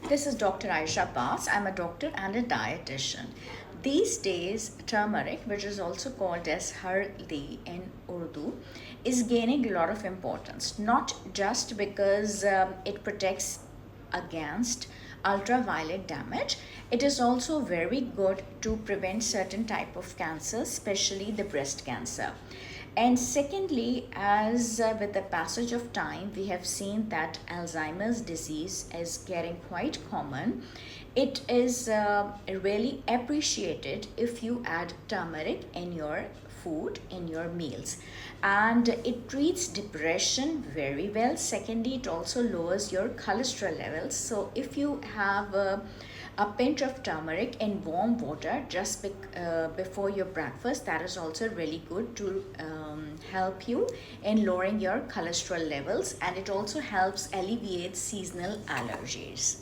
This is Dr. Ayesha Abbas. I'm a doctor and a dietitian. These days, turmeric, which is also called as hardi in Urdu, is gaining a lot of importance, not just because it protects against ultraviolet damage. It is also very good to prevent certain type of cancer, especially the breast cancer. And secondly, as with the passage of time, we have seen that Alzheimer's disease is getting quite common. It is really appreciated if you add turmeric in your food, in your meals, and it treats depression very well. Secondly, it also lowers your cholesterol levels. So if you have a pinch of turmeric in warm water just before your breakfast, that is also really good to help you in lowering your cholesterol levels, and it also helps alleviate seasonal allergies.